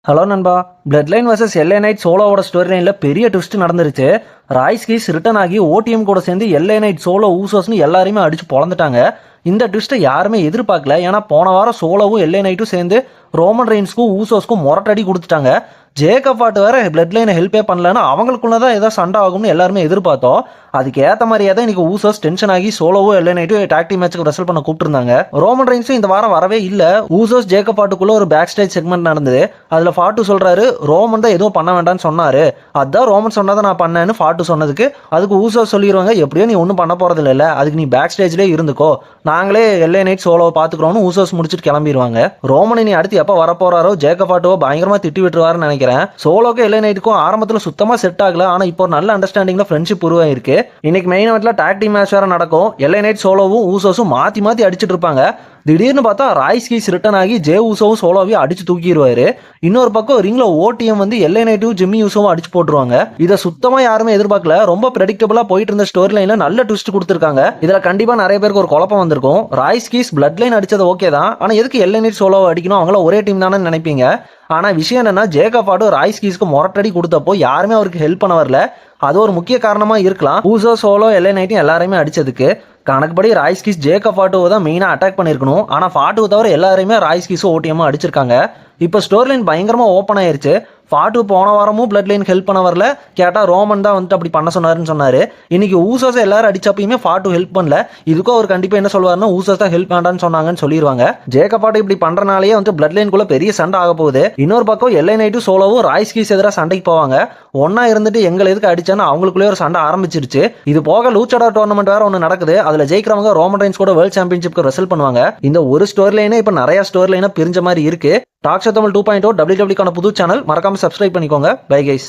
Hello நண்பா. Bloodline versus LA Knight சோலோவோட story லைனில் பெரிய ட்விஸ்ட் நடந்துருச்சு. ராய்ஸ் கீஸ் ரிட்டர்ன் ஆகி ஓடிஎம் கூட சேர்ந்து எல்ஏ நைட் சோலோ ஊசோஸ்னு எல்லாரையுமே அடிச்சு பொழந்துட்டாங்க. இந்த ட்விஸ்ட்டை யாருமே எதிர்பார்க்கல. ஏன்னா போன வாரம் சோலோவும் எல்ஏ நைட்டும் சேர்ந்து ரோமன் ரெயின்ஸ்க்கும் ஊசோஸ்க்கும் மொரட்டடி கொடுத்துட்டாங்க. ஜேக்கப் ஹார்ட் வேற பிளட் லைனை ஹெல்ப்பே பண்ணலன்னா அவங்களுக்குள்ள தான் ஏதோ சண்டை ஆகும்னு எல்லாருமே எதிர்பார்த்தோம். அதுக்கு ஏற்ற மாதிரியே தான் இன்னைக்கு ஊசோஸ் டென்ஷன் ஆகி சோலோவோ எல்ஏ நைட்டும் டாக் டீம் மேட்சுக்கு ரெசல்ட் பண்ண கூப்பிட்டுருந்தாங்க. ரோமன் ரெயின்ஸும் இந்த வாரம் வரவே இல்லை. ஊசோஸ் ஜேக்கப் ஹார்ட்டுக்குள்ள ஒரு பேக் ஸ்டேஜ் செக்மெண்ட் நடந்தது. அதில் ஃபாட்டு சொல்றாரு ரோமன் தான் எதுவும் பண்ண வேண்டாம்னு சொன்னாரு, அதான் ரோமன் சொன்னதை நான் பண்ணேன்னு ஃபாட்டு சொன்னதுக்கு அதுக்கு ஊசோஸ் சொல்லிடுவாங்க, எப்படியோ நீ ஒன்றும் பண்ண போறது இல்லை, அதுக்கு நீ பேக் ஸ்டேஜ்லேயே இருந்துக்கோ, நாங்களே எல்ஏ நைட் சோலோவை பார்த்துக்கிறோன்னு ஊசோஸ் முடிச்சுட்டு கிளம்பிடுவாங்க. ரோமன் இனி அடுத்து எப்போ வரப்போறாரோ ஜேக்கப் ஹார்ட்டோ பயங்கரமா திட்டி விட்டுருவாருன்னு நினைக்கிறேன். சோலோக்கு எல்ஏ நைட்டுக்கும் ஆரம்பத்தில் சுத்தமாக செட் ஆகல. ஆனால் இப்போ ஒரு நல்ல அண்டர்ஸ்டாண்டிங்ல ஃப்ரெண்ட்ஷிப் உருவாயிருக்கு. இன்னைக்கு மெயின் eventல டாக் டீம் மேட்ச் வேற நடக்கும். எல்ஏ நைட் சோலோவும் ஊசோஸும் மாற்றி மாற்றி அடிச்சுட்டு இருப்பாங்க. திடீர்னு பார்த்தா ராய்ஸ் கீஸ் ரிட்டர்ன் ஆகி ஜே ஊசோவும் சோலோவையும் அடிச்சு தூக்கிடுவாரு. இன்னொரு பக்கம் ரிங்ல ஓடிஎம் வந்து எல்ஏ நைட்டும் ஜிம்மி யூசோவும் அடிச்சு போட்டுருவாங்க. இதை சுத்தமா யாருமே எதிர்பார்க்கல. ரொம்ப ப்ரெடிக்டபிளா போயிட்டு இருந்த ஸ்டோரி லைன்ல நல்ல ட்விஸ்ட் கொடுத்துருக்காங்க. இதுல கண்டிப்பா நிறைய பேருக்கு ஒரு குழப்பம் வந்திருக்கும். ராய்ஸ் கீஸ் பிளட் லைன் அடிச்சது ஓகே தான், ஆனா எதுக்கு எல்ஏ நைட் சோலோவை அடிக்கணும், அவங்கள ஒரே டீம் தானே நினைப்பீங்க. ஆனா விஷயம் என்னன்னா, ஜேக்கப் ஹார்ட் ராய்ஸ் கீஸ்க்கு மொரட்டடி கொடுத்தப்போ யாருமே அவருக்கு ஹெல்ப் பண்ண வரல. அது ஒரு முக்கிய காரணமா இருக்கலாம். ஊசோ சோலோ எல்ஏ நைட்டும் எல்லாரையுமே அடிச்சதுக்கு. கணக்குப்படி ராய்ஸ் கீஸ் ஜேக்கப் ஃபாட்டுவை தான் மெயினாக அட்டாக் பண்ணியிருக்கணும். ஆனால் ஃபாட்டுவை தவிர எல்லாருமே ராய்ஸ் கீஸும் ஓடிஎம்மும் அடிச்சிருக்காங்க. இப்போ ஸ்டோரி லைன் பயங்கரமாக ஓப்பன் ஆயிருச்சு. ஃபாட்டு போன வாரமும் பிளட் லைன் ஹெல்ப் பண்ண வரல, கேட்டால் ரோமன் தான் வந்துட்டு அப்படி பண்ண சொன்னாருன்னு சொன்னார். இன்னைக்கு ஊசோஸை எல்லாரும் அடிச்சப்பயுமே ஃபாட்டு ஹெல்ப் பண்ணல. இதுக்கும் அவர் கண்டிப்பாக என்ன சொல்வாருன்னா, ஊசோஸ் தான் ஹெல்ப் வேண்டான்னு சொன்னாங்கன்னு சொல்லிடுவாங்க. ஜேக்கப் ஃபாட்டு இப்படி பண்ணுறனாலேயே வந்து பிளட் லைனுக்குள்ள பெரிய சண்டை ஆக போகுது. இன்னொரு பக்கம் எல்ஏ நைட்டும் சோலோவும் ராய்ஸ் கீஸ் எதிராக சண்டைக்கு போவாங்க. ஒன்னா இருந்துட்டு எங்களை எதுக்கு அடிச்சான்னு அவங்களுக்குள்ளே ஒரு சண்டை ஆரம்பிச்சிருச்சு. இது போக லூச்சடா டோர்னமெண்ட் வேற ஒன்று நடக்குது. அதில் ஜெயிக்கிறவங்க ரோமன் ரெயின்ஸ் கூட வேர்ல்ட் சாம்பியன்ஷிப்க்கு ரெசல்ட் பண்ணுவாங்க. இந்த ஒரு ஸ்டோரி லைனே இப்போ நிறைய ஸ்டோரி லைனா பிரிஞ்ச மாதிரி இருக்கு. டாக் ஷோ தமிழ் 2.0 WWE க்கான புது சேனல், மறக்காம சப்ஸ்கிரைப் பண்ணிக்கோங்க. Bye guys.